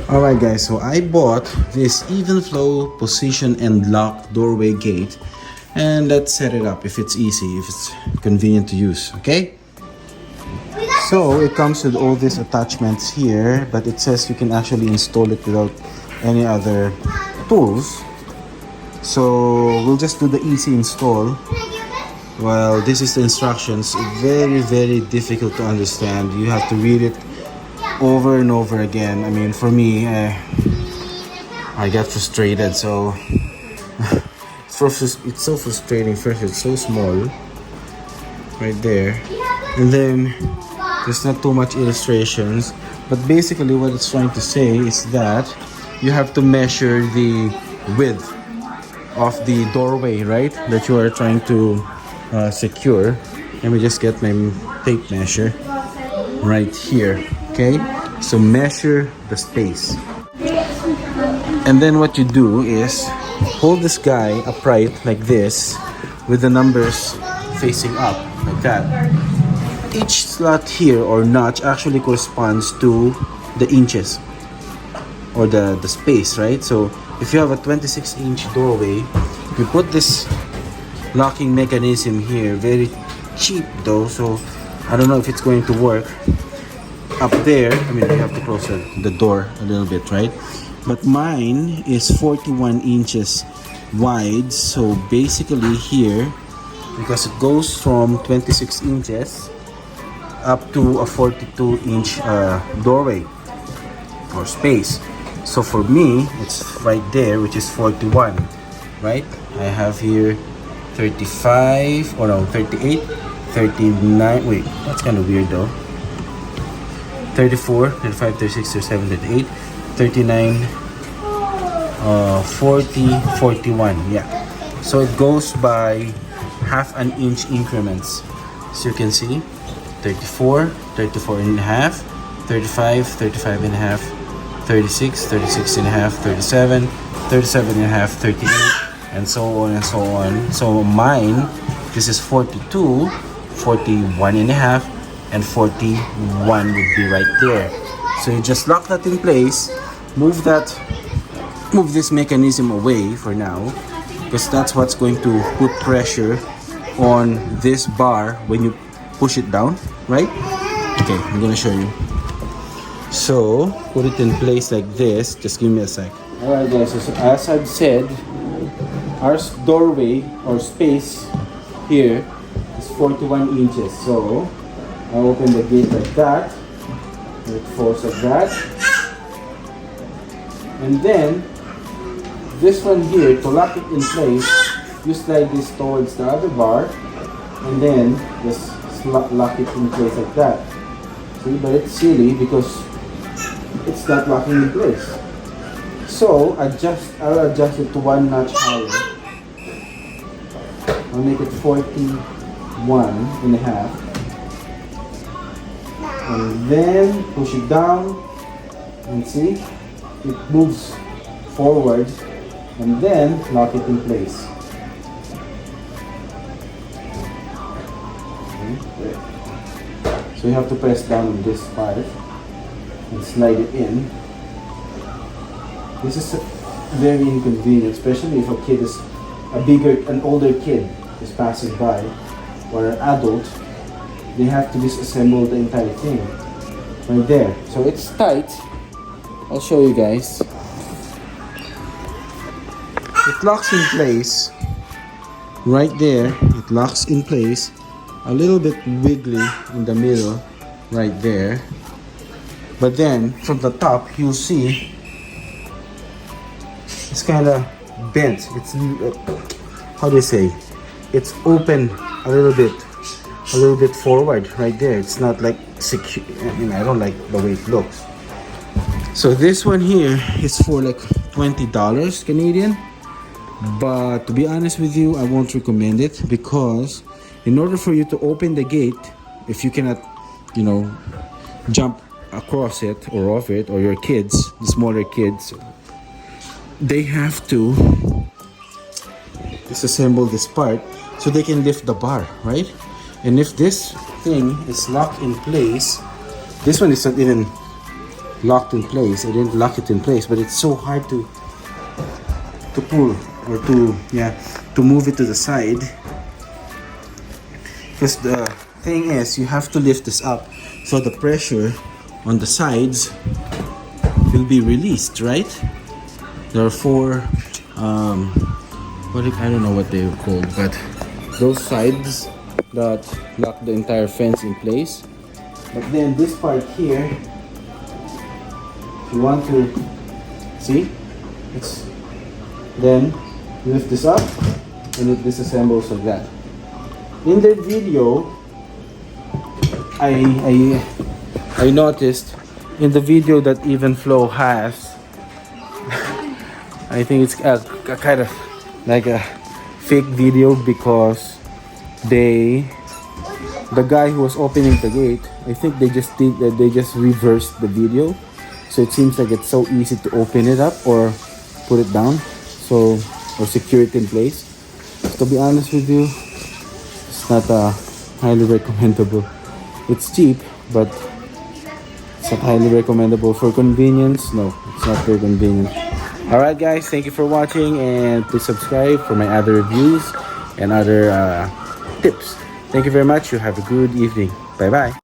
Alright guys, so I bought this Evenflo position and lock doorway gate, and let's set it up if it's easy, if it's convenient to use, okay? So it comes with all these attachments here, but it says you can actually install it without any other tools. So we'll just do the easy install. Well, this is the instructions. Very difficult to understand. You have to read it over and over again. I mean, for me, I got frustrated. So it's so frustrating. First, it's so small, right there, and then there's not too much illustrations. But basically, what it's trying to say is that you have to measure the width of the doorway, right? That you are trying to secure. Let me just get my tape measure right here. Okay, so measure the space, and then what you do is hold this guy upright like this with the numbers facing up like that. Each slot here or notch actually corresponds to the inches or the space, right? So if you have a 26-inch doorway, you put this locking mechanism here. Very cheap though, so I don't know if it's going to work. Up there, I mean, you have to close the door a little bit, right? But mine is 41 inches wide, so basically here, because it goes from 26 inches up to a 42-inch doorway or space. So for me, it's right there, which is 41, right? I have here 35, or no, 38, 39, wait, that's kind of weird though. 34, 35, 36, 37, 38, 39, 40, 41, yeah. So it goes by half an inch increments. So you can see 34, 34 and a half, 35, 35 and a half, 36, 36 and a half, 37, 37 and a half, 38, and so on and so on. So mine, this is 42, 41 and a half, and 41 would be right there. So you just lock that in place, move this mechanism away for now, because that's what's going to put pressure on this bar when you push it down, right? Okay, I'm gonna show you. So put it in place like this. Just give me a sec. Alright guys, so as I've said, our doorway or space here is 41 inches. So I open the gate like that, with force like that, and then this one here, to lock it in place, you slide this towards the other bar, and then just lock it in place like that. See, but it's silly because it's not locking in place. So I'll adjust it to one notch higher. I'll make it 41 and a half. And then push it down, and see, it moves forward, and then lock it in place. Okay. So you have to press down on this part and slide it in. This is very inconvenient, especially if an older kid is passing by, or an adult. They have to disassemble the entire thing right there. So it's tight. I'll show you guys. It locks in place right there. It locks in place, a little bit wiggly in the middle right there, but then from the top you'll see it's kind of bent. It's how do you say, it's open a little bit forward right there. It's not like secure. I mean, I don't like the way it looks. So this one here is for like $20 Canadian, but to be honest with you, I won't recommend it, because in order for you to open the gate, if you cannot, jump across it or off it, or your kids, the smaller kids, they have to disassemble this part so they can lift the bar, right? And if this thing is locked in place, this one is not even locked in place. I didn't lock it in place, but it's so hard to pull or to move it to the side, because the thing is you have to lift this up so the pressure on the sides will be released, right? There are four I don't know what they were called, but those sides that lock the entire fence in place. But then this part here, if you want to see, it's then lift this up and it disassembles like that. In the video, I noticed in the video that Evenflo has, I think it's a kind of like a fake video, because the guy who was opening the gate, I think they just reversed the video, so it seems like it's so easy to open it up or put it down, or secure it in place. To be honest with you, it's not highly recommendable. It's cheap, but it's not highly recommendable. For convenience, no, it's not very convenient. Alright guys, thank you for watching, and please subscribe for my other reviews and other tips. Thank you very much. You have a good evening. Bye bye.